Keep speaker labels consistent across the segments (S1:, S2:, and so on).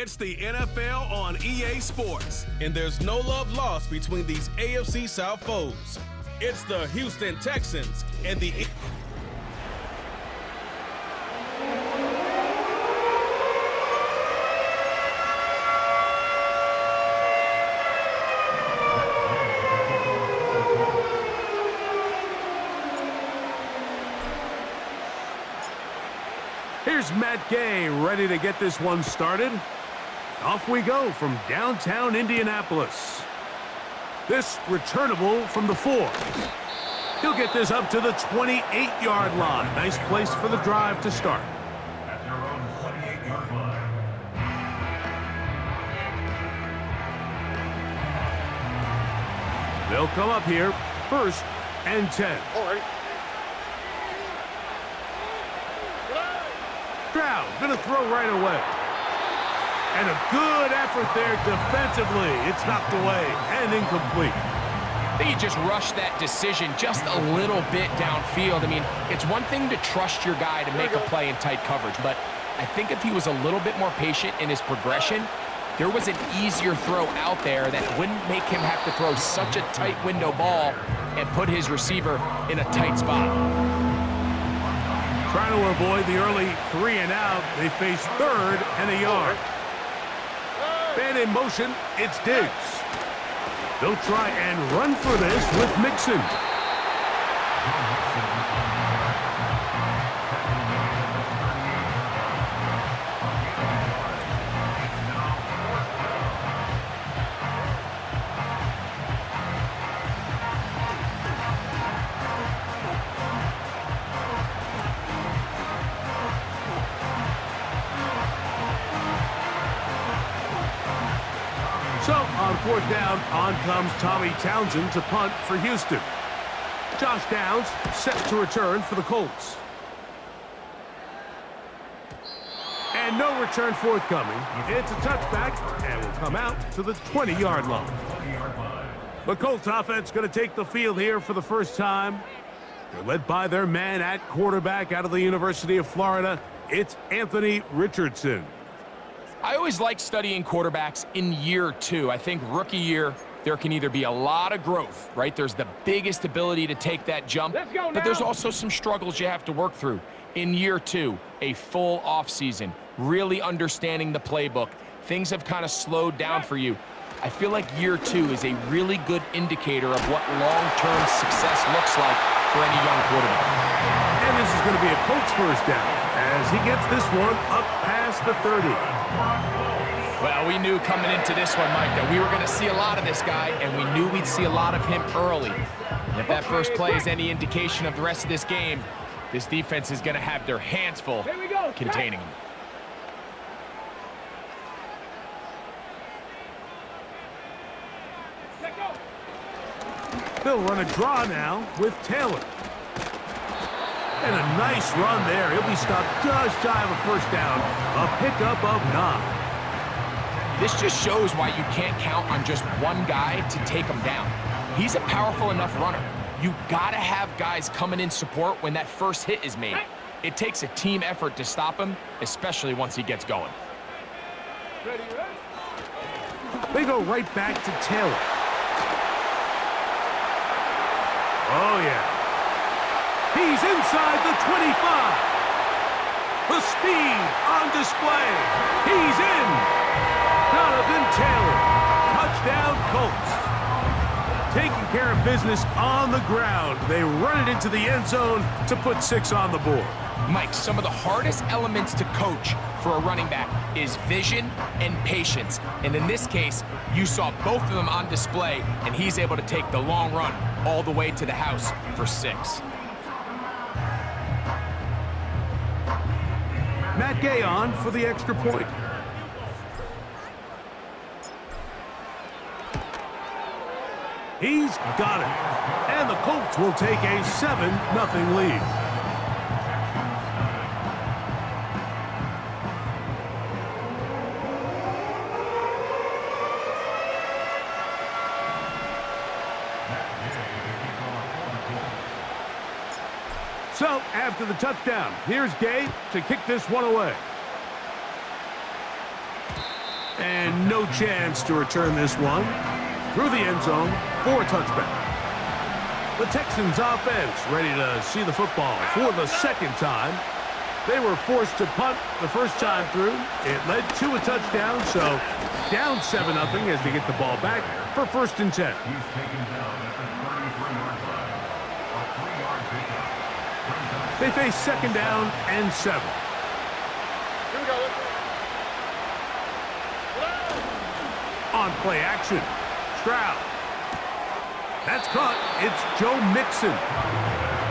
S1: It's the NFL on EA Sports, and there's no love lost between these AFC South foes. It's the Houston Texans and the...
S2: Here's Matt Gay ready to get this one started. Off we go from downtown Indianapolis. This returnable from the 4. He'll get this up to the 28-yard line. Nice place for the drive to start.
S3: At their own 28-yard line.
S2: They'll come up here, 1st and 10. Stroud gonna throw right away. And a good effort there defensively. It's knocked away and incomplete.
S4: I think he just rushed that decision just a little bit downfield. I mean, it's one thing to trust your guy to make a play in tight coverage, but I think if he was a little bit more patient in his progression, there was an easier throw out there that wouldn't make him have to throw such a tight window ball and put his receiver in a tight spot.
S2: Trying to avoid the early 3 and out, they face 3rd and a yard. Man in motion, it's Diggs. They'll try and run for this with Mixon. So, on 4th down, on comes Tommy Townsend to punt for Houston. Josh Downs set to return for the Colts. And no return forthcoming. It's a touchback and will come out to the 20-yard line. The Colts offense going to take the field here for the first time. They're led by their man at quarterback out of the University of Florida. It's Anthony Richardson.
S4: I always like studying quarterbacks in year 2. I think rookie year, there can either be a lot of growth, right? There's the biggest ability to take that jump, but there's also some struggles you have to work through. In year 2, a full offseason, really understanding the playbook. Things have kind of slowed down for you. I feel like year 2 is a really good indicator of what long-term success looks like for any young quarterback.
S2: And this is going to be a Colts first down as he gets this one up past the 30.
S4: Well, we knew coming into this one, Mike, that we were going to see a lot of this guy, and we knew we'd see a lot of him early. And if that first play is any indication of the rest of this game, this defense is going to have their hands full containing him.
S2: They'll run a draw now with Taylor. And a nice run there. He'll be stopped just shy of a first down. A pickup of 9.
S4: This just shows why you can't count on just one guy to take him down. He's a powerful enough runner. You gotta have guys coming in support when that first hit is made. It takes a team effort to stop him, especially once he gets going.
S2: They go right back to Taylor. Oh, yeah. He's inside the 25. The speed on display. He's in. Jonathan Taylor. Touchdown, Colts. Taking care of business on the ground. They run it into the end zone to put 6 on the board.
S4: Mike, some of the hardest elements to coach for a running back is vision and patience. And in this case, you saw both of them on display, and he's able to take the long run all the way to the house for 6.
S2: Matt Gay on for the extra point. He's got it. And the Colts will take a 7-0 lead. So, after the touchdown, here's Gay to kick this one away. And no chance to return this one through the end zone for a touchback. The Texans offense ready to see the football for the second time. They were forced to punt the first time through. It led to a touchdown, so down 7-0 as they get the ball back for 1st and 10.
S3: He's taken down at the 33-yard line. A 3-yard pickup.
S2: They face 2nd down and 7.
S5: Here we go.
S2: On play action, Stroud. That's caught. It's Joe Mixon.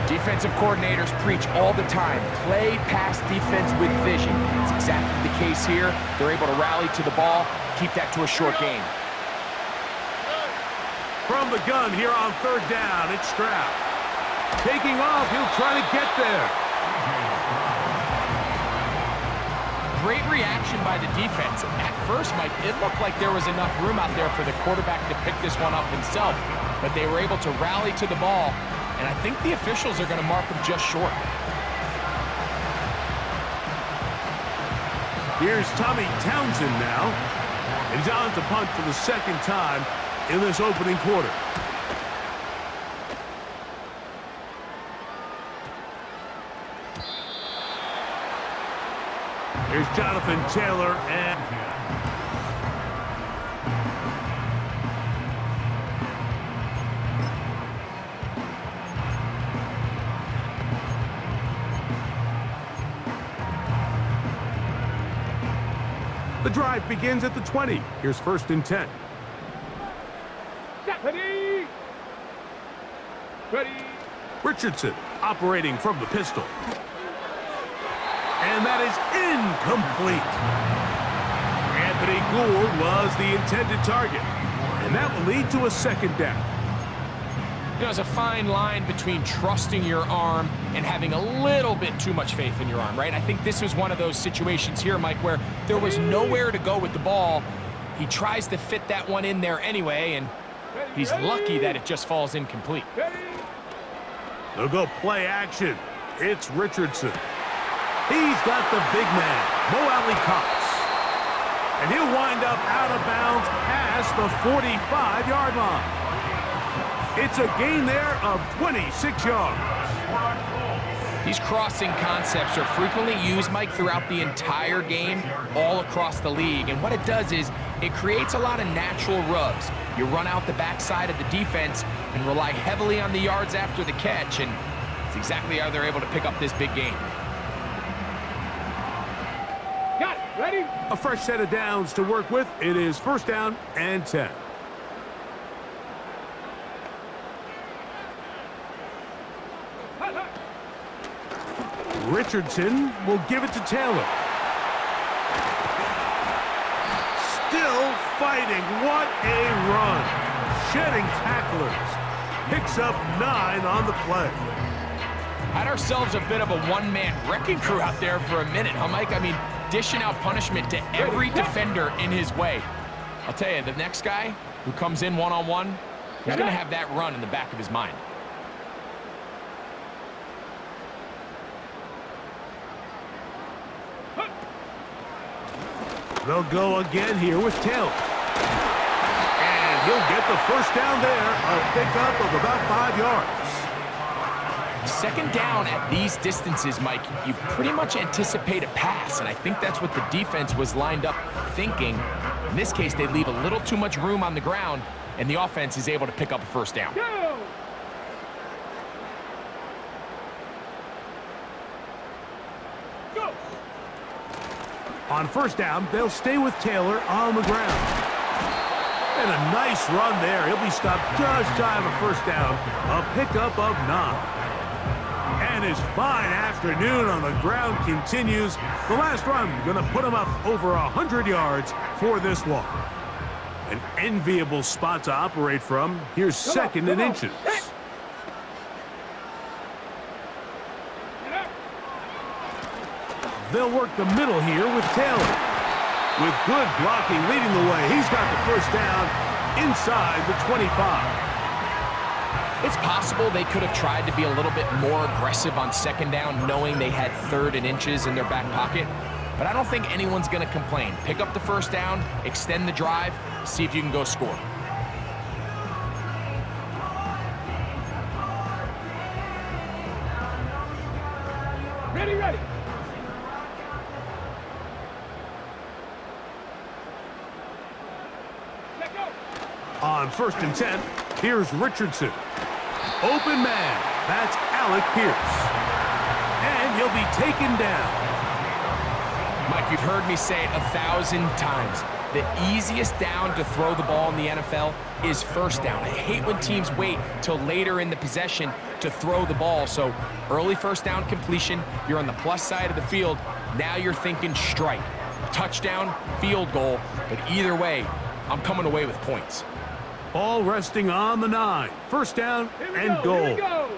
S4: Defensive coordinators preach all the time, play pass defense with vision. It's exactly the case here. They're able to rally to the ball, keep that to a short game.
S2: From the gun here on 3rd down, it's Stroud. Taking off, he'll try to get there.
S4: Great reaction by the defense. At first, Mike, it looked like there was enough room out there for the quarterback to pick this one up himself, but they were able to rally to the ball, and I think the officials are going to mark him just short.
S2: Here's Tommy Townsend now. He's on to punt for the 2nd time in this opening quarter. Here's Jonathan Taylor and the drive begins at the 20. Here's 1st and 10.
S5: Ready. Ready.
S2: Richardson operating from the pistol. And that is incomplete. Anthony Gould was the intended target. And that will lead to a 2nd down.
S4: You know, there's a fine line between trusting your arm and having a little bit too much faith in your arm, right? I think this was one of those situations here, Mike, where there was nowhere to go with the ball. He tries to fit that one in there anyway, and he's lucky that it just falls incomplete.
S2: They'll go play action. It's Richardson. He's got the big man, Mo Alley-Cox. And he'll wind up out of bounds past the 45-yard line. It's a gain there of 26 yards.
S4: These crossing concepts are frequently used, Mike, throughout the entire game, all across the league. And what it does is it creates a lot of natural rubs. You run out the backside of the defense and rely heavily on the yards after the catch, and it's exactly how they're able to pick up this big game.
S5: Got it. Ready.
S2: A fresh set of downs to work with. It is 1st down and 10. Richardson will give it to Taylor. Still fighting. What a run. Shedding tacklers. Picks up 9 on the play.
S4: Had ourselves a bit of a one-man wrecking crew out there for a minute, huh, Mike? I mean, dishing out punishment to every defender in his way. I'll tell you, the next guy who comes in one-on-one, he's going to have that run in the back of his mind.
S2: They'll go again here with Taylor. And he'll get the 1st down there, a pickup of about 5 yards.
S4: 2nd down at these distances, Mike, you pretty much anticipate a pass, and I think that's what the defense was lined up thinking. In this case, they leave a little too much room on the ground, and the offense is able to pick up a 1st down.
S5: Go. Go.
S2: On 1st down, they'll stay with Taylor on the ground. And a nice run there. He'll be stopped just shy of a 1st down. A pickup of 9. And his fine afternoon on the ground continues. The last run going to put him up over 100 yards for this one. An enviable spot to operate from. Here's 2nd and inches. They'll work the middle here with Taylor. With good blocking leading the way, he's got the 1st down inside the 25.
S4: It's possible they could have tried to be a little bit more aggressive on 2nd down, knowing they had 3rd and inches in their back pocket. but I don't think anyone's going to complain. Pick up the first down, extend the drive, see if you can go score.
S5: Ready, ready. Let go.
S2: On 1st and 10, here's Richardson. Open man, that's Alec Pierce. And he'll be taken down.
S4: Mike, you've heard me say it 1,000 times. The easiest down to throw the ball in the NFL is first down. I hate when teams wait till later in the possession to throw the ball. So early first down completion, you're on the plus side of the field. Now you're thinking strike, touchdown, field goal. But either way, I'm coming away with points.
S2: Ball resting on the 9. First down and
S5: Here
S2: goal.
S5: we go.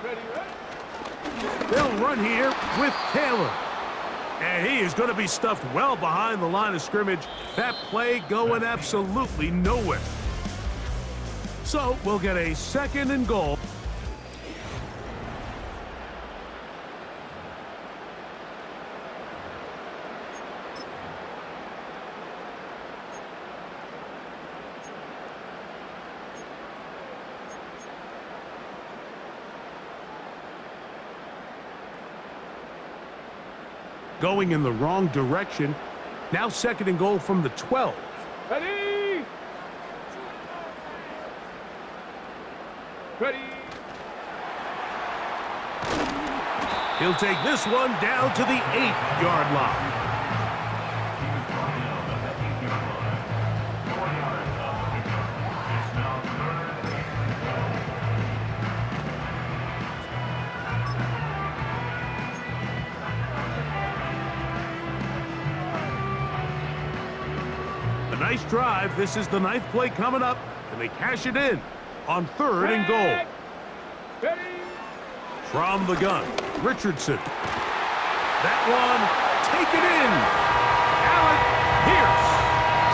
S5: Ready, ready.
S2: They'll run here with Taylor. And he is going to be stuffed well behind the line of scrimmage. That play going absolutely nowhere. So we'll get a 2nd and goal. Going in the wrong direction. Now 2nd and goal from the 12.
S5: Ready. Ready.
S2: He'll take this one down to the 8-yard line. Nice drive. This is the 9th play coming up, and they cash it in on 3rd and goal.
S5: Ready.
S2: From the gun, Richardson. That one taken in. Alec Pierce.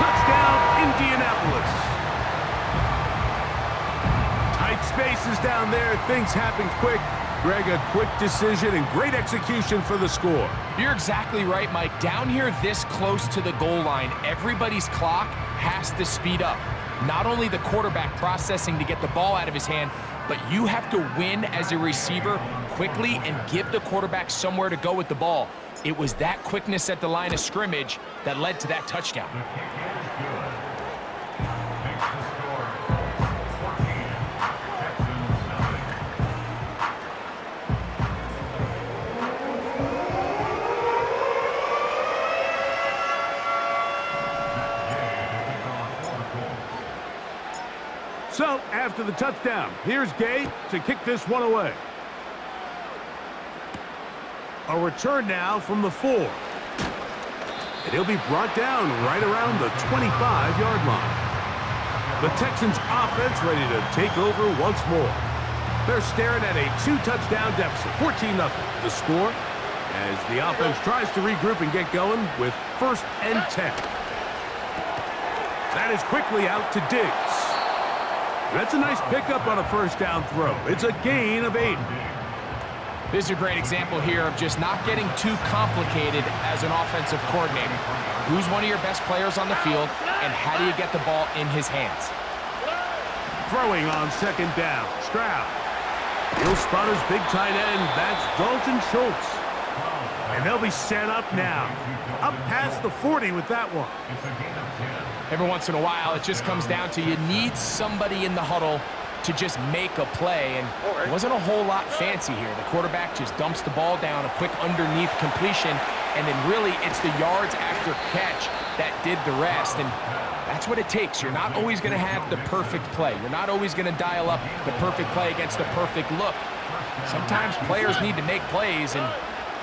S2: Touchdown, Indianapolis. Tight spaces down there. Things happen quick. Greg, a quick decision and great execution for the score.
S4: You're exactly right, Mike. Down here this close to the goal line, everybody's clock has to speed up. Not only the quarterback processing to get the ball out of his hand, but you have to win as a receiver quickly and give the quarterback somewhere to go with the ball. It was that quickness at the line of scrimmage that led to that touchdown.
S2: So, after the touchdown, here's Gay to kick this one away. A return now from the 4. And he'll be brought down right around the 25-yard line. The Texans offense ready to take over once more. They're staring at a 2-touchdown deficit, 14-0. The score as the offense tries to regroup and get going with 1st and 10. That is quickly out to Diggs. That's a nice pickup on a first down throw. It's a gain of 8.
S4: This is a great example here of just not getting too complicated as an offensive coordinator. Who's one of your best players on the field, and how do you get the ball in his hands?
S2: Throwing on 2nd down, Stroud. He'll spot his big tight end. That's Dalton Schultz. And they'll be set up now. Up past the 40 with that one.
S4: Every once in a while, it just comes down to you need somebody in the huddle to just make a play, and it wasn't a whole lot fancy here. The quarterback just dumps the ball down, a quick underneath completion, and then really it's the yards after catch that did the rest, and that's what it takes. You're not always going to have the perfect play. You're not always going to dial up the perfect play against the perfect look. Sometimes players need to make plays, and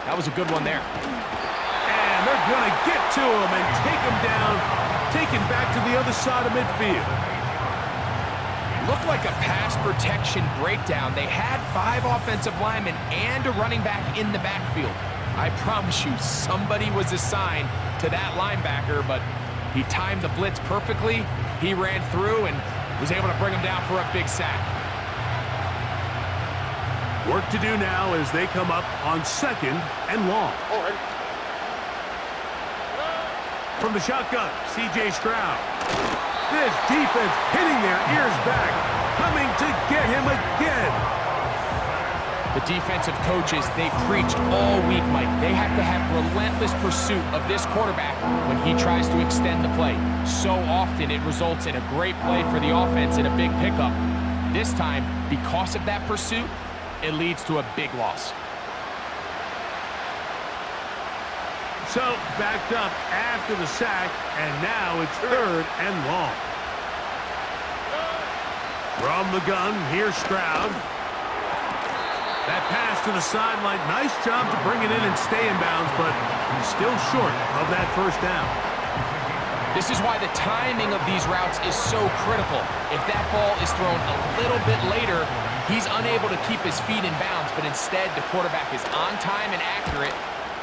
S4: that was a good one there.
S2: And they're going to get to him and take him down, taken back to the other side of midfield.
S4: Looked like a pass protection breakdown. They had 5 offensive linemen and a running back in the backfield. I promise you, somebody was assigned to that linebacker, but he timed the blitz perfectly. He ran through and was able to bring him down for a big sack.
S2: Work to do now as they come up on 2nd and long. From the shotgun, C.J. Stroud. This defense hitting their ears back, coming to get him again.
S4: The defensive coaches, they preached all week, Mike. They have to have relentless pursuit of this quarterback when he tries to extend the play. So often it results in a great play for the offense and a big pickup. This time, because of that pursuit, it leads to a big loss.
S2: So, backed up after the sack, and now it's 3rd and long. From the gun, here's Stroud. That pass to the sideline, nice job to bring it in and stay in bounds, but still short of that first down.
S4: This is why the timing of these routes is so critical. If that ball is thrown a little bit later, he's unable to keep his feet in bounds, but instead the quarterback is on time and accurate,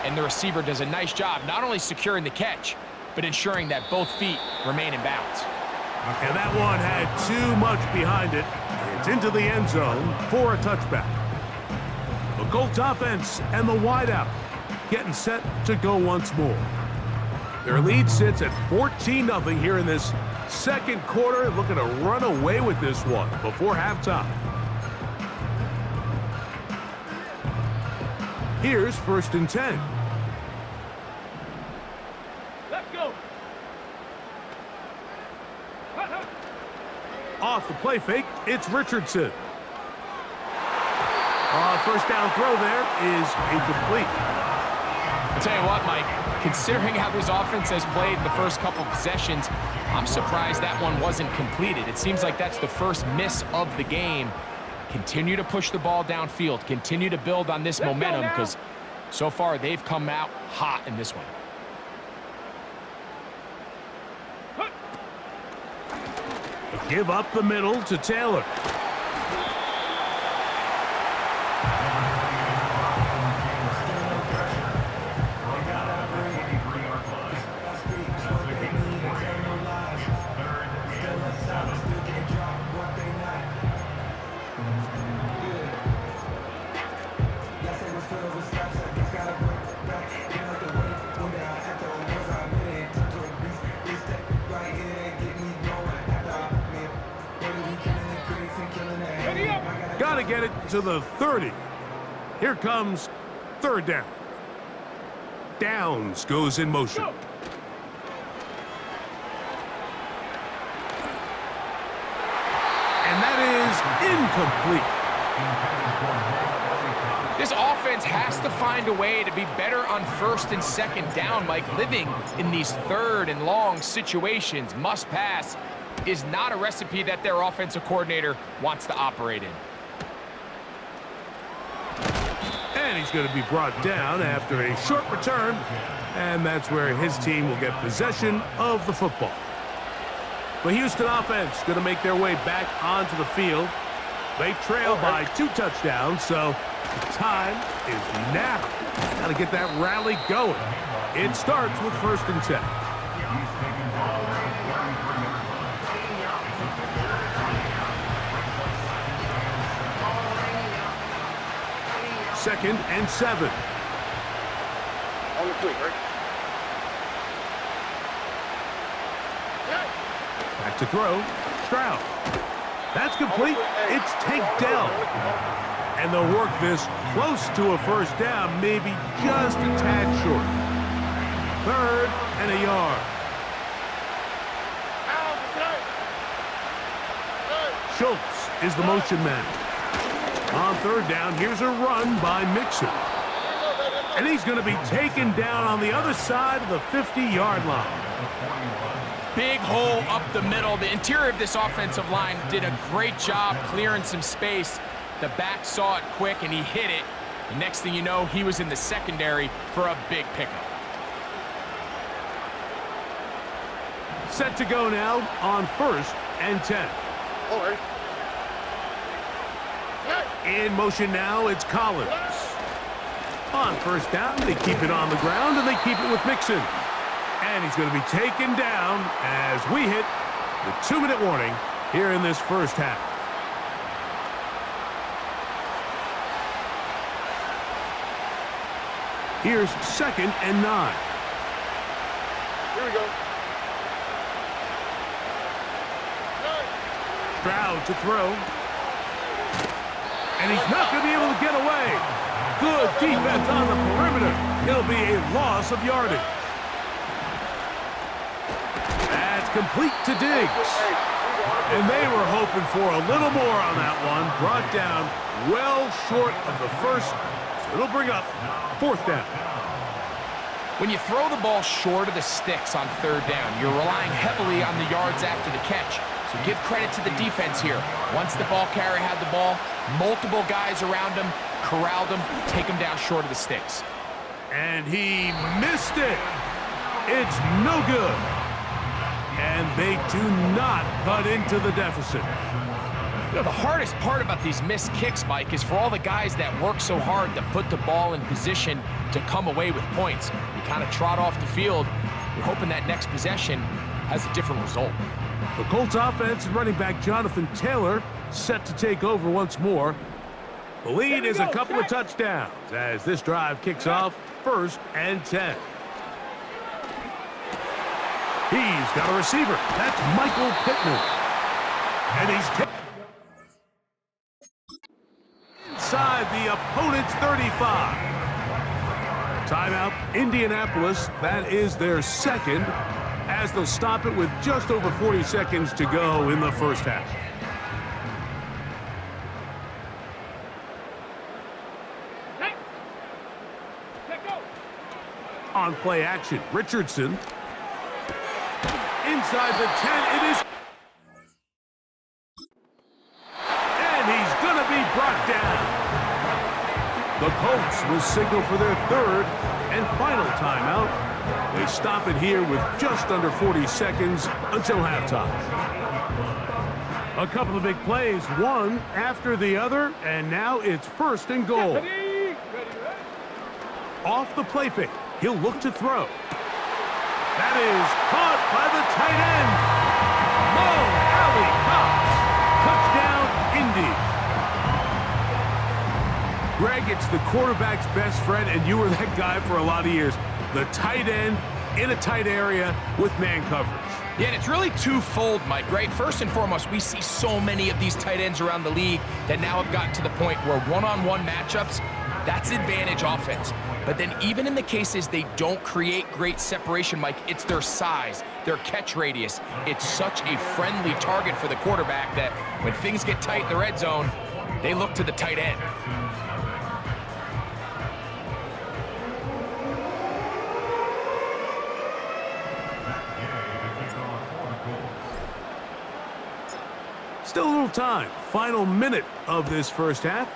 S4: and the receiver does a nice job not only securing the catch, but ensuring that both feet remain in bounds.
S2: And that one had too much behind it. It's into the end zone for a touchback. The Colts offense and the wideout getting set to go once more. Their lead sits at 14-0 here in this second quarter, looking to run away with this one before halftime. Here's 1st and 10.
S5: Let's go.
S2: Off the play fake, it's Richardson. First down throw there is incomplete.
S4: I'll tell you what, Mike, considering how this offense has played in the first couple possessions, I'm surprised that one wasn't completed. It seems like that's the first miss of the game. Continue to push the ball downfield. Continue to build on this momentum because so far they've come out hot in this one.
S2: Give up the middle to Taylor. Got to get it to the 30. Here comes 3rd down. Downs goes in motion. And that is incomplete.
S4: This offense has to find a way to be better on 1st and 2nd down, Mike. Living in these 3rd and long situations, must pass, is not a recipe that their offensive coordinator wants to operate in.
S2: And he's going to be brought down after a short return, and that's where his team will get possession of the football. The Houston offense going to make their way back onto the field. They trail by 2 touchdowns, so time is now. Got to get that rally going. It starts with 1st and 10. 2nd and 7.
S5: On the quick, right?
S2: Back to throw. Stroud. That's complete. It's takedown. And they'll work this close to a first down, maybe just a tad short. 3rd and a yard. Schultz is the motion man. On 3rd down, here's a run by Mixon. And he's going to be taken down on the other side of the 50-yard line.
S4: Big hole up the middle. The interior of this offensive line did a great job clearing some space. The back saw it quick, and he hit it. The next thing you know, he was in the secondary for a big pickup.
S2: Set to go now on 1st and 10.
S5: All right.
S2: In motion now, it's Collins. On 1st down, they keep it on the ground, and they keep it with Mixon. And he's going to be taken down as we hit the 2-minute warning here in this first half. Here's 2nd and 9.
S5: Here we go.
S2: Stroud to throw. And he's not going to be able to get away. Good defense on the perimeter. It'll be a loss of yardage. That's complete to Diggs. And they were hoping for a little more on that one. Brought down well short of the first. So it'll bring up 4th down.
S4: When you throw the ball short of the sticks on 3rd down, you're relying heavily on the yards after the catch. So give credit to the defense here. Once the ball carrier had the ball, multiple guys around him, corralled him, take him down short of the sticks.
S2: And he missed it. It's no good. And they do not cut into the deficit.
S4: You know, the hardest part about these missed kicks, Mike, is for all the guys that work so hard to put the ball in position to come away with points. You kind of trot off the field. You're hoping that next possession has a different result.
S2: The Colts offense and running back Jonathan Taylor set to take over once more. The lead is a couple of touchdowns as this drive kicks off 1st and 10. He's got a receiver. That's Michael Pittman. And he's inside the opponent's 35. Timeout, Indianapolis. That is their 2nd, as they'll stop it with just over 40 seconds to go in the first half. On play action, Richardson. Inside the 10, it is. And he's going to be brought down. The Colts will signal for their 3rd and final timeout. They stop it here with just under 40 seconds until halftime. A couple of big plays, one after the other, and now it's 1st and goal. Off the play fake, he'll look to throw. That is caught by the tight end. Mo Alley Cox. Touchdown, Indy. Greg, it's the quarterback's best friend, and you were that guy for a lot of years. The tight end in a tight area with man coverage.
S4: Yeah, and it's really twofold, Mike, right? First and foremost, we see so many of these tight ends around the league that now have gotten to the point where one-on-one matchups, that's advantage offense. But then even in the cases they don't create great separation, Mike, it's their size, their catch radius. It's such a friendly target for the quarterback that when things get tight in the red zone, they look to the tight end.
S2: Still a little time. Final minute of this first half.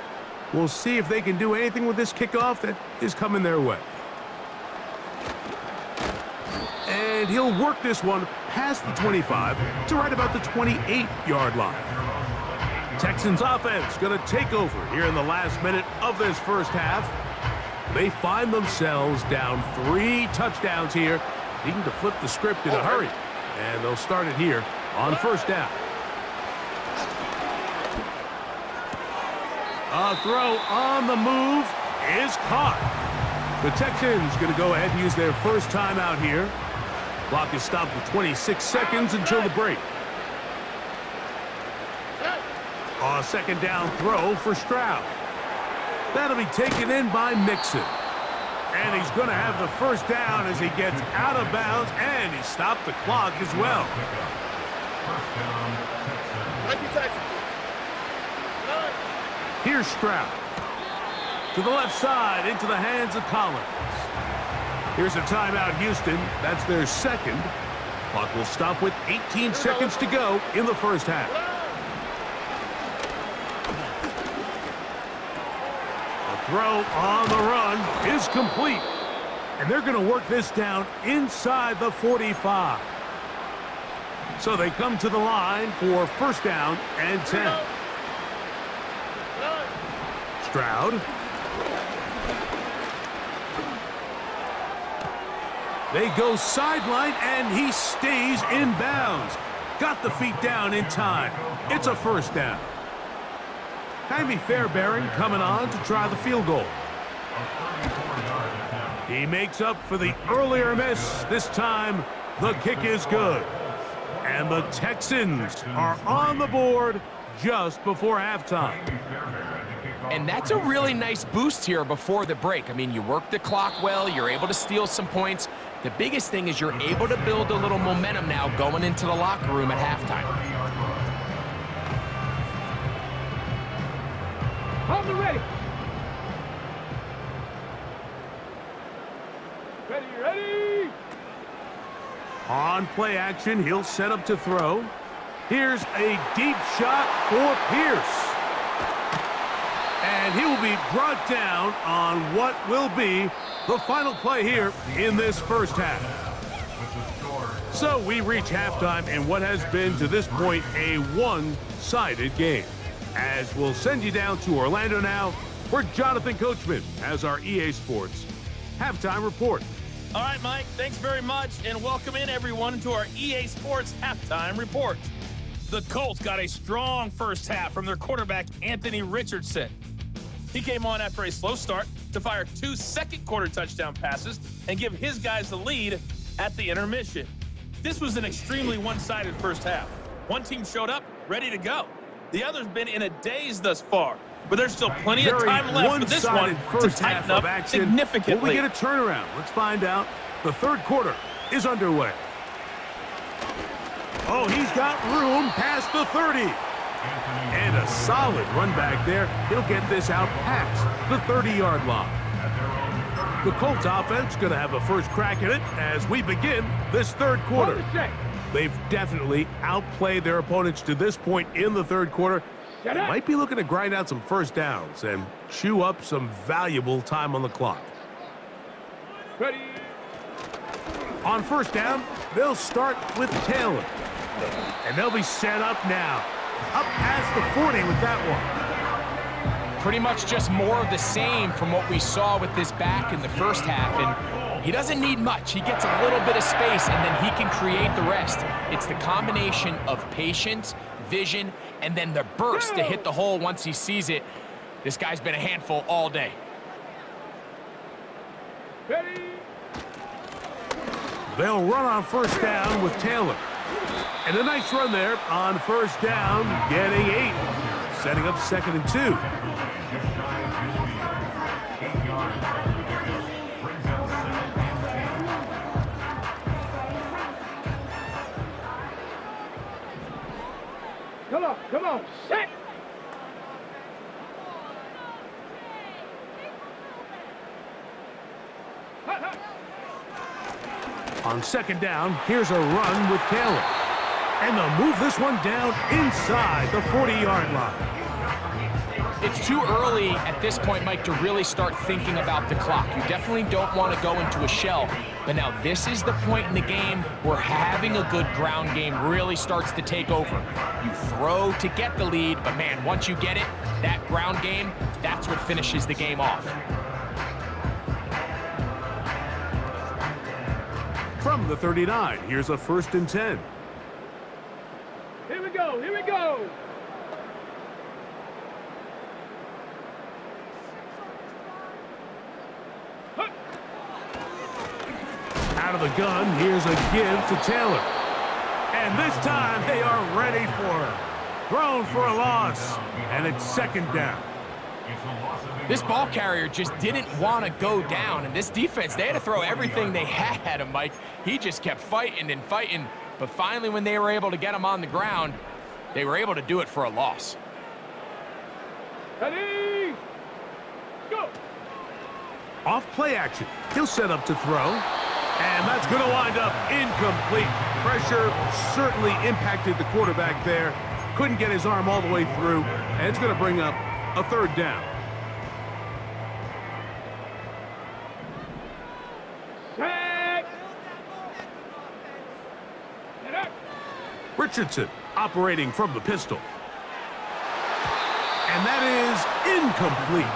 S2: We'll see if they can do anything with this kickoff that is coming their way. And he'll work this one past the 25 to right about the 28-yard line. Texans offense going to take over here in the last minute of this first half. They find themselves down 3 touchdowns here, needing to flip the script in a hurry. And they'll start it here on 1st down. A throw on the move is caught. The Texans going to go ahead and use their first timeout here. Clock is stopped with 26 seconds until the break. A 2nd down throw for Stroud. That'll be taken in by Mixon. And he's going to have the 1st down as he gets out of bounds, and he stopped the clock as well. Here's Stroud. To the left side, into the hands of Collins. Here's a timeout, Houston. That's their 2nd. Clock will stop with 18 seconds to go in the first half. A throw on the run is complete. And they're going to work this down inside the 45. So they come to the line for 1st down and 10. Stroud. They go sideline, and he stays in bounds. Got the feet down in time. It's a 1st down. Jaime Fairbairn coming on to try the field goal. He makes up for the earlier miss. This time, the kick is good. And the Texans are on the board just before halftime.
S4: And that's a really nice boost here before the break. I mean, you work the clock well, you're able to steal some points. The biggest thing is you're able to build a little momentum now going into the locker room at halftime.
S5: Hold it ready. Ready.
S2: On play action, he'll set up to throw. Here's a deep shot for Pierce. And he will be brought down on what will be the final play here in this first half. So we reach halftime in what has been to this point a one-sided game. As we'll send you down to Orlando now, where Jonathan Coachman has our EA Sports halftime report.
S6: All right, Mike, thanks very much, and welcome in everyone to our EA Sports halftime report. The Colts got a strong first half from their quarterback, Anthony Richardson. He came on after a slow start to fire 2 second-quarter touchdown passes and give his guys the lead at the intermission. This was an extremely one-sided first half. One team showed up ready to go. The other's been in a daze thus far, but there's still plenty of time left for this one to tighten up significantly.
S2: Will we get a turnaround? Let's find out. The third quarter is underway. Oh, he's got room past the 30. And a solid run back there. He'll get this out past the 30-yard line. The Colts offense going to have a first crack at it as we begin this third quarter. They've definitely outplayed their opponents to this point in the third quarter. They might be looking to grind out some first downs and chew up some valuable time on the clock.
S5: Ready.
S2: On first down, they'll start with Taylor. And they'll be set up now. Up past the 40 with that one.
S4: Pretty much just more of the same from what we saw with this back in the first half. And he doesn't need much. He gets a little bit of space, and then he can create the rest. It's the combination of patience, vision, and then the burst to hit the hole once he sees it. This guy's been a handful all day.
S5: Ready.
S2: They'll run on first down with Taylor. And a nice run there on first down, getting 8. Setting up 2nd and 2.
S5: Come on, set.
S2: On second down, here's a run with Taylor. And they'll move this one down inside the 40-yard line.
S4: It's too early at this point, Mike, to really start thinking about the clock. You definitely don't want to go into a shell. But now this is the point in the game where having a good ground game really starts to take over. You throw to get the lead, but man, once you get it, that ground game, that's what finishes the game off.
S2: From the 39, here's a 1st and 10.
S5: Here we go.
S2: Out of the gun, here's a give to Taylor. And this time, they are ready for her. Thrown for a loss, and it's 2nd down.
S4: This ball carrier just didn't want to go down, and this defense, they had to throw everything they had at him, Mike. He just kept fighting and fighting, but finally when they were able to get him on the ground, they were able to do it for a loss.
S5: Ready. Go.
S2: Off play action, he'll set up to throw. And that's going to wind up incomplete. Pressure certainly impacted the quarterback there. Couldn't get his arm all the way through, and it's going to bring up a 3rd down.
S5: Set. Get up.
S2: Richardson operating from the pistol. And that is incomplete.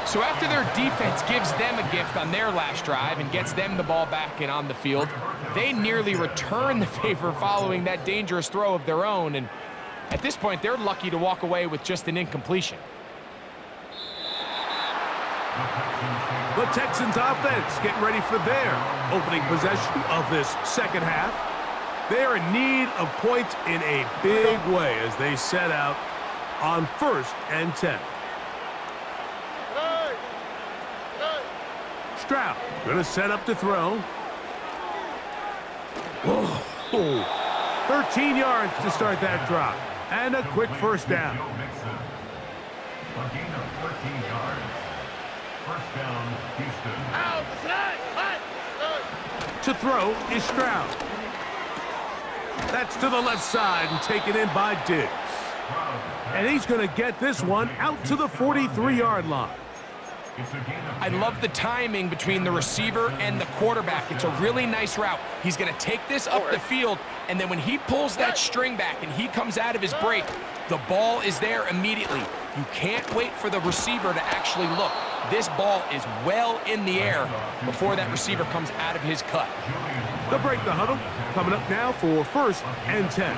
S4: So after their defense gives them a gift on their last drive and gets them the ball back and on the field, they nearly return the favor following that dangerous throw of their own. And at this point, they're lucky to walk away with just an incompletion.
S2: The Texans offense getting ready for their opening possession of this second half. They are in need of points in a big way as they set out on 1st and 10. Stroud going to set up to throw. Whoa. 13 yards to start that drive. And a quick first down.
S3: A gain of 13 yards. First down, Houston.
S2: To throw is Stroud. That's to the left side and taken in by Diggs. And he's going to get this one out to the 43-yard line.
S4: I love the timing between the receiver and the quarterback. It's a really nice route. He's going to take this up the field, and then when he pulls that string back and he comes out of his break, the ball is there immediately. You can't wait for the receiver to actually look. This ball is well in the air before that receiver comes out of his cut.
S2: They'll break the huddle. Coming up now for 1st and 10.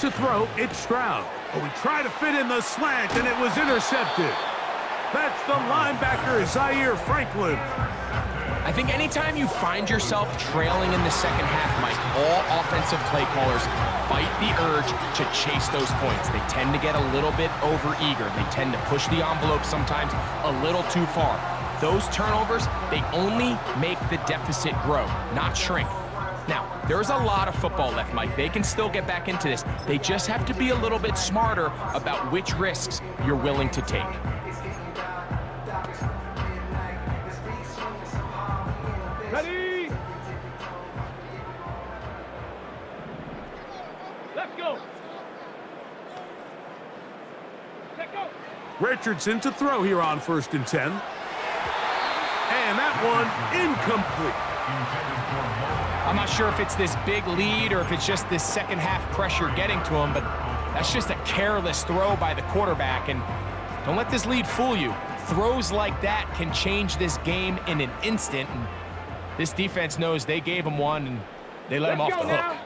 S2: To throw, it's Stroud. Oh, he tried to fit in the slant, and it was intercepted. That's the linebacker, Zaire Franklin.
S4: I think anytime you find yourself trailing in the second half, Mike, all offensive play callers fight the urge to chase those points. They tend to get a little bit overeager. They tend to push the envelope sometimes a little too far. Those turnovers, they only make the deficit grow, not shrink. Now, there's a lot of football left, Mike. They can still get back into this. They just have to be a little bit smarter about which risks you're willing to take.
S5: Ready? Let's go. Let go.
S2: Richardson to throw here on 1st and 10. And that one incomplete.
S4: I'm not sure if it's this big lead or if it's just this second half pressure getting to him, but that's just a careless throw by the quarterback. And don't let this lead fool you. Throws like that can change this game in an instant. And this defense knows they gave him one, and they let him off the hook.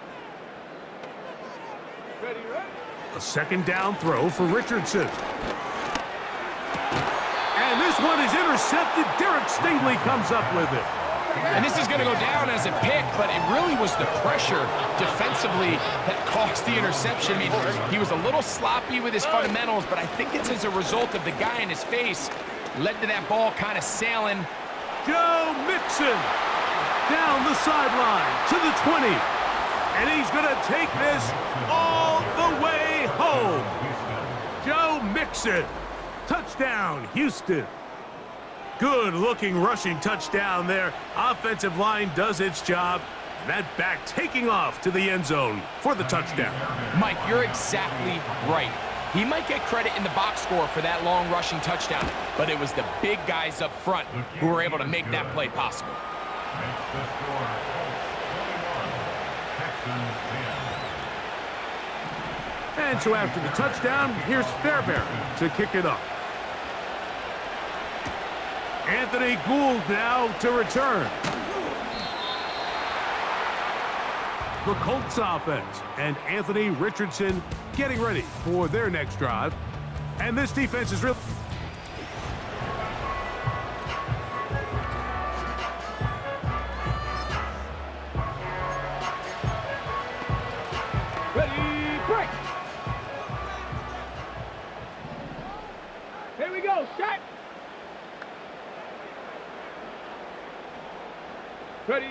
S5: Ready, ready.
S2: A second down throw for Richardson. And this one is intercepted. Derek Stingley comes up with it.
S4: And this is going to go down as a pick, but it really was the pressure defensively that caused the interception. I mean, he was a little sloppy with his fundamentals, but I think it's as a result of the guy in his face led to that ball kind of sailing.
S2: Joe Mixon down the sideline to the 20. And he's going to take this all the way home. Joe Mixon. Touchdown, Houston. Good-looking rushing touchdown there. Offensive line does its job. And that back taking off to the end zone for the touchdown.
S4: Mike, you're exactly right. He might get credit in the box score for that long rushing touchdown, but it was the big guys up front who were able to make that play possible.
S3: Makes the score 21, Texans 10.
S2: And so after the touchdown, here's Fairbairn to kick it up. Anthony Gould now to return. The Colts offense and Anthony Richardson getting ready for their next drive. And this defense is really...
S5: Ready, break. Here we go, shot. Ready.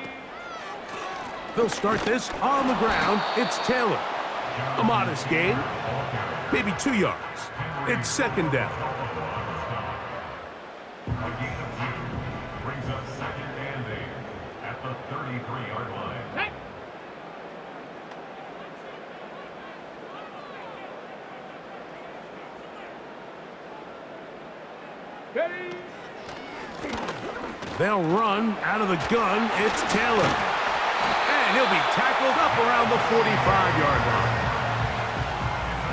S2: They'll start this on the ground. It's Taylor. A modest gain, maybe 2 yards. It's second down.
S3: A gain of 2 brings up 2nd and 8 at the 33-yard line.
S5: Hey. Ready.
S2: They'll run out of the gun. It's Taylor. And he'll be tackled up around the 45-yard line.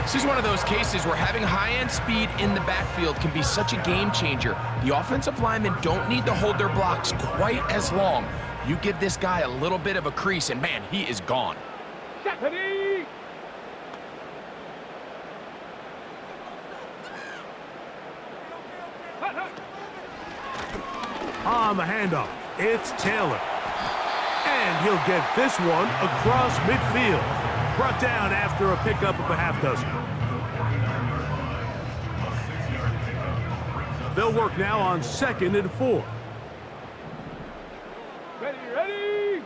S4: This is one of those cases where having high-end speed in the backfield can be such a game changer. The offensive linemen don't need to hold their blocks quite as long. You give this guy a little bit of a crease, and man, he is gone.
S5: Shot. Ready.
S2: On the handoff, it's Taylor. And he'll get this one across midfield. Brought down after a pickup of a half dozen. They'll work now on 2nd and 4.
S5: Ready, ready.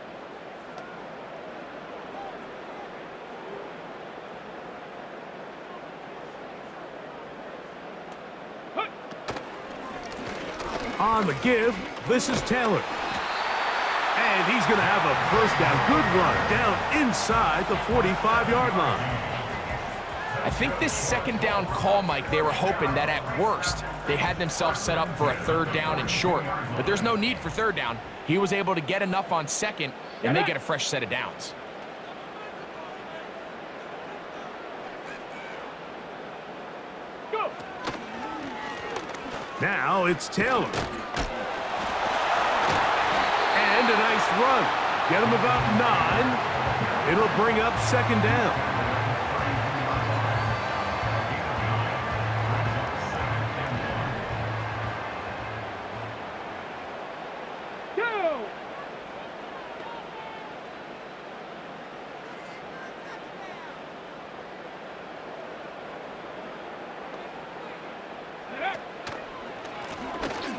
S2: On the give, this is Taylor. And he's going to have a first down. Good run down inside the 45-yard line.
S4: I think this 2nd down call, Mike, they were hoping that at worst they had themselves set up for a 3rd down and short. But there's no need for 3rd down. He was able to get enough on 2nd, and they get a fresh set of downs.
S5: Go.
S2: Now it's Taylor. And a nice run. Get him about 9. It'll bring up 2nd down.
S5: Go.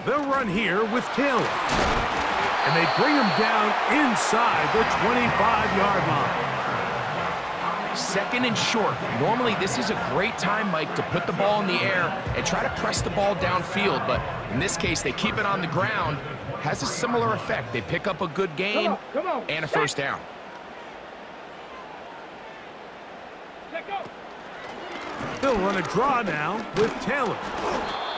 S2: They'll run here with Taylor. And they bring him down inside the 25-yard line.
S4: 2nd and short. Normally, this is a great time, Mike, to put the ball in the air and try to press the ball downfield. But in this case, they keep it on the ground. Has a similar effect. They pick up a good gain
S5: Come on.
S4: and a first down.
S5: Let go.
S2: They'll run a draw now with Taylor.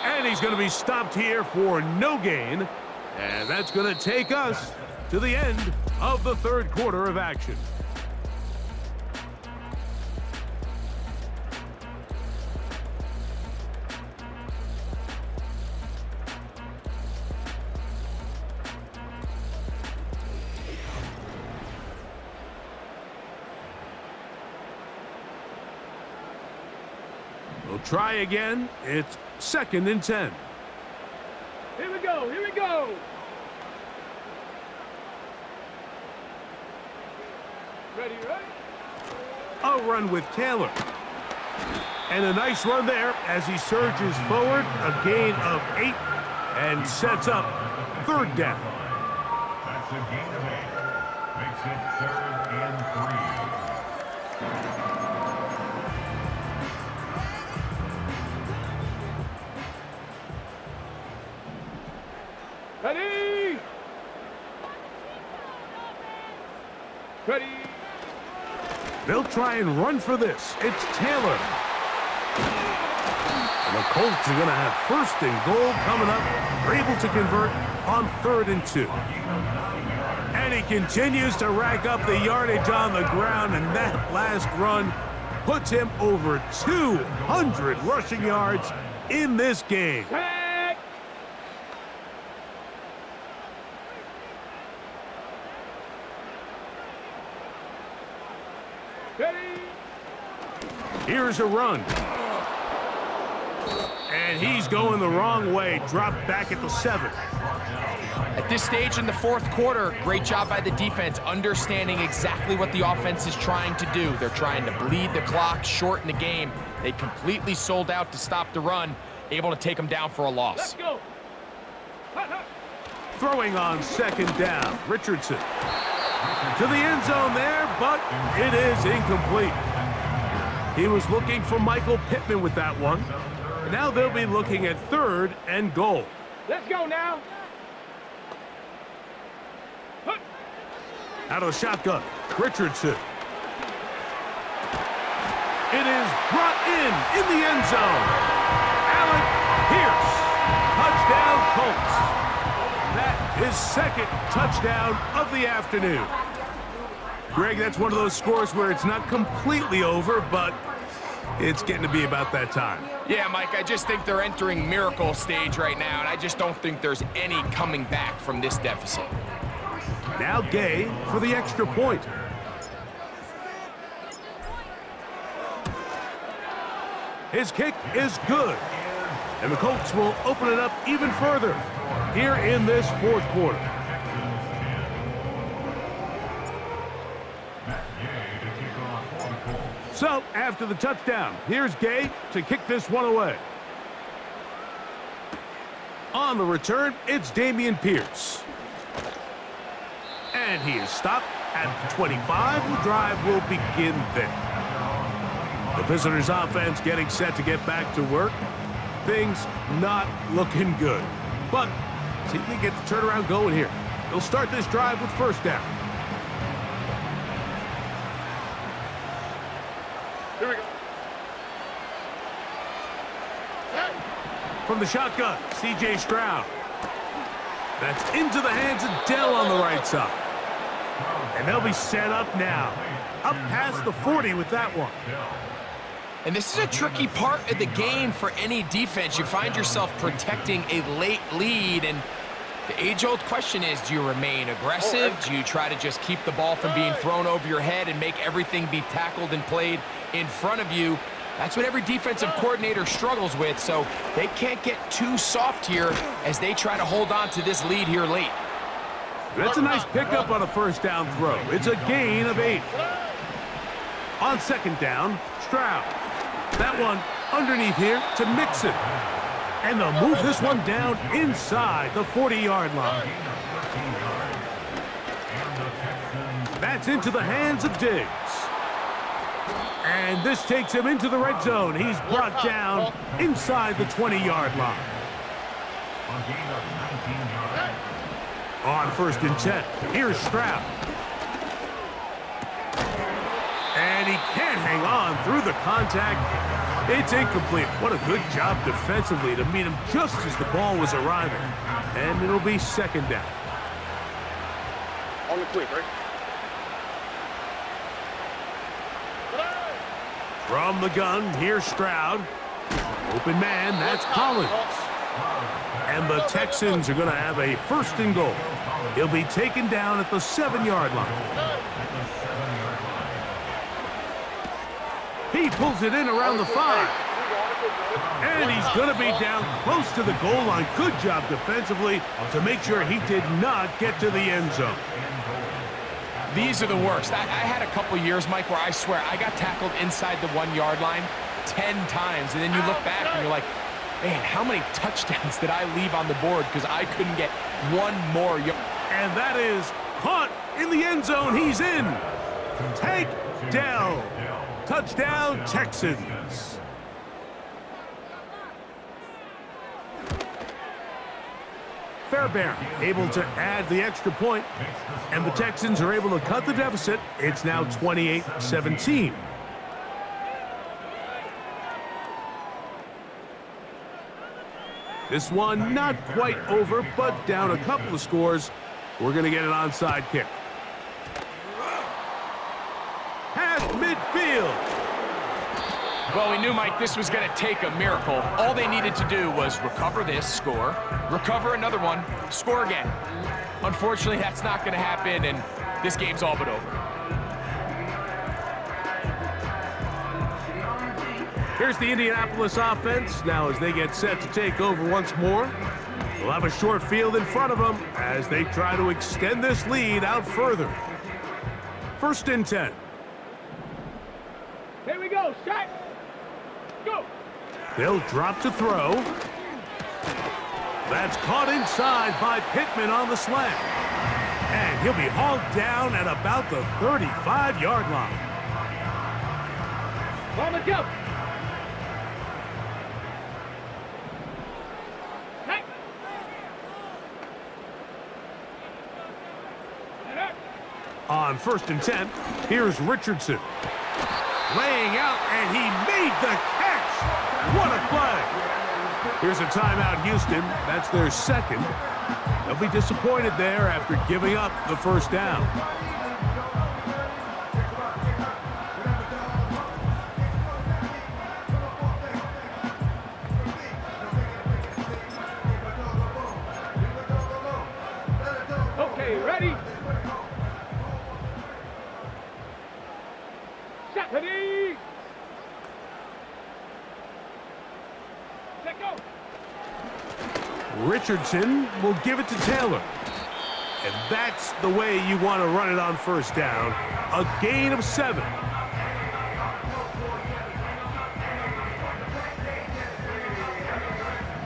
S2: And he's going to be stopped here for no gain. And that's going to take us to the end of the 3rd quarter of action. We'll try again. It's 2nd and 10.
S5: Here we go. Here we go. Ready, ready.
S2: A run with Taylor. And a nice run there as he surges forward. A gain of 8 and sets up 3rd down.
S3: That's a gain of 8. Makes it 3rd and 3.
S5: Ready. Ready.
S2: They'll try and run for this. It's Taylor. And the Colts are going to have 1st and goal coming up. They're able to convert on 3rd and 2. And he continues to rack up the yardage on the ground, and that last run puts him over 200 rushing yards in this game.
S5: Tag. Ready.
S2: Here's a run. And he's going the wrong way. Dropped back at the 7.
S4: At this stage in the 4th quarter, great job by the defense, understanding exactly what the offense is trying to do. They're trying to bleed the clock, shorten the game. They completely sold out to stop the run, able to take them down for a loss.
S5: Let's go. Hot, hot.
S2: Throwing on 2nd down, Richardson. To the end zone there, but it is incomplete. He was looking for Michael Pittman with that one. Now they'll be looking at 3rd and goal.
S5: Let's go now. Hut.
S2: Out of the shotgun, Richardson. It is brought in the end zone. Alec Pierce, touchdown Colts. That is 2nd touchdown of the afternoon. Greg, that's one of those scores where it's not completely over, but it's getting to be about that time.
S4: Yeah, Mike, I just think they're entering miracle stage right now, and I just don't think there's any coming back from this deficit.
S2: Now Gay for the extra point. His kick is good. And the Colts will open it up even further here in this fourth quarter. So, after the touchdown, here's Gay to kick this one away. On the return, it's Dameon Pierce. And he is stopped at the 25. The drive will begin there. The visitors' offense getting set to get back to work. Things not looking good. But see if they get the turnaround going here. They'll start this drive with first down.
S5: Here we go.
S2: From the shotgun, C.J. Stroud. That's into the hands of Dell on the right side. And they'll be set up now. Up past the 40 with that one.
S4: And this is a tricky part of the game for any defense. You find yourself protecting a late lead, and the age-old question is, do you remain aggressive? Do you try to just keep the ball from being thrown over your head and make everything be tackled and played in front of you? That's what every defensive coordinator struggles with, so they can't get too soft here as they try to hold on to this lead here late.
S2: That's a nice pickup on a first down throw. It's a gain of 8. On second down, Stroud. That one underneath here to Mixon. And they'll move this one down inside the 40-yard line. That's into the hands of Diggs. And this takes him into the red zone. He's brought down inside the 20-yard line. On first and 10, here's Stroud. And he can't hang on through the contact. It's incomplete. What a good job defensively to meet him just as the ball was arriving. And it'll be second down.
S5: On the quick, right?
S2: From the gun, here's Stroud. Open man, that's Collins. And the Texans are going to have a first and goal. He'll be taken down at the 7-yard line. He pulls it in around the 5. And he's going to be down close to the goal line. Good job defensively to make sure he did not get to the end zone.
S4: These are the worst. I had a couple years, Mike, where I swear I got tackled inside the 1-yard line 10 times. And then you look back and you're like, man, how many touchdowns did I leave on the board because I couldn't get one more yard?
S2: And that is caught in the end zone. He's in. Take Dell. Touchdown, Texans. Fairbairn able to add the extra point, and the Texans are able to cut the deficit. It's now 28-17. This one not quite over, but down a couple of scores. We're going to get an onside kick. Past midfield.
S4: Well, we knew, Mike, this was going to take a miracle. All they needed to do was recover this, score, recover another one, score again. Unfortunately, that's not going to happen, and this game's all but over.
S2: Here's the Indianapolis offense. Now as they get set to take over once more, they'll have a short field in front of them as they try to extend this lead out further. First and 10.
S5: Here we go, Shaq. Go.
S2: They'll drop to throw. That's caught inside by Pittman on the slant. And he'll be hauled down at about the 35-yard line.
S5: On the jump. Hey.
S2: On first and 10, here's Richardson. Laying out, and he made the catch. What a play. Here's a timeout, Houston. That's their second. They'll be disappointed there after giving up the first down.
S5: Okay, ready? Set, ready? Let go.
S2: Richardson will give it to Taylor. And that's the way you want to run it on first down. A gain of 7.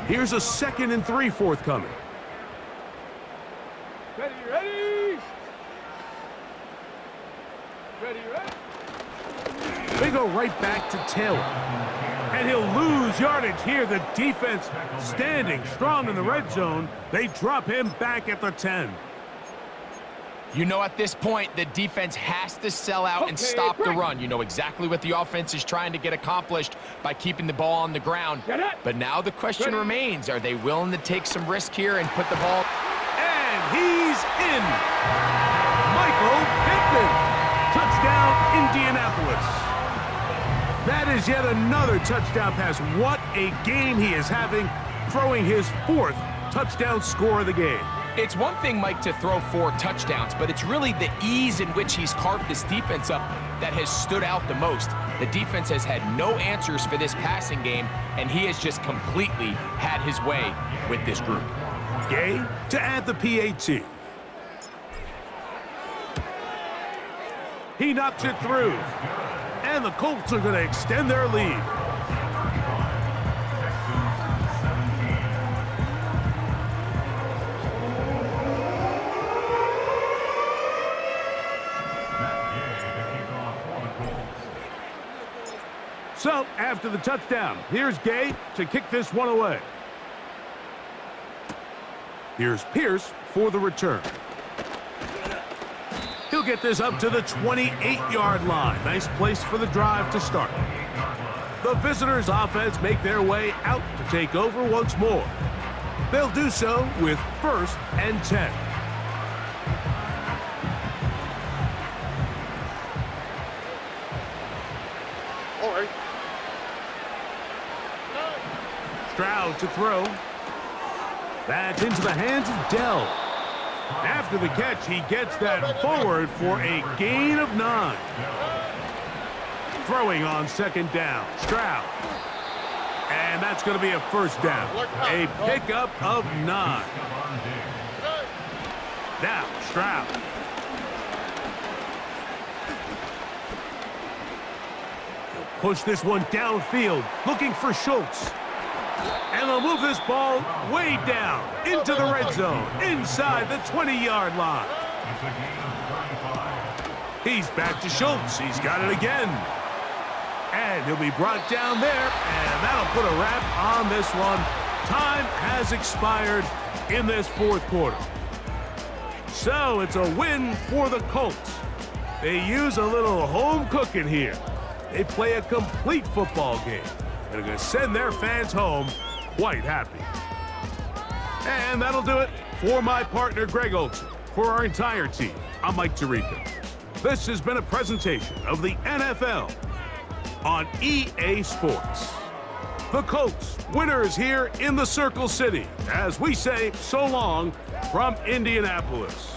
S2: Here's a 2nd and 3 forthcoming.
S5: Ready, ready. Ready, ready.
S2: They go right back to Taylor. And he'll lose yardage here. The defense standing strong in the red zone. They drop him back at the 10.
S4: You know, at this point, the defense has to sell out and stop the run. You know exactly what the offense is trying to get accomplished by keeping the ball on the ground. But now the question remains, are they willing to take some risk here and put the ball?
S2: And he's in. Michael Pittman. Touchdown, Indianapolis. That is yet another touchdown pass. What a game he is having, throwing his 4th touchdown score of the game.
S4: It's one thing, Mike, to throw 4 touchdowns, but it's really the ease in which he's carved this defense up that has stood out the most. The defense has had no answers for this passing game, and he has just completely had his way with this group.
S2: Gay to add the PAT. He knocks it through. And the Colts are going to extend their lead. So, after the touchdown, here's Gay to kick this one away. Here's Pierce for the return. He'll get this up to the 28-yard line. Nice place for the drive to start. The visitors' offense make their way out to take over once more. They'll do so with 1st and 10.
S5: All right.
S2: Stroud to throw. That's into the hands of Dell. After the catch, he gets that forward for a gain of 9. Throwing on 2nd down. Stroud. And that's going to be a 1st down. A pickup of 9. Now, Stroud. He'll push this one downfield, looking for Schultz. And they'll move this ball way down into the red zone, inside the 20-yard line. He's back to Schultz. He's got it again. And he'll be brought down there, and that'll put a wrap on this one. Time has expired in this 4th quarter. So it's a win for the Colts. They use a little home cooking here. They play a complete football game. And are going to send their fans home quite happy. And that'll do it for my partner, Greg Olson. For our entire team, I'm Mike Tirico. This has been a presentation of the NFL on EA Sports. The Colts, winners here in the Circle City, as we say so long from Indianapolis.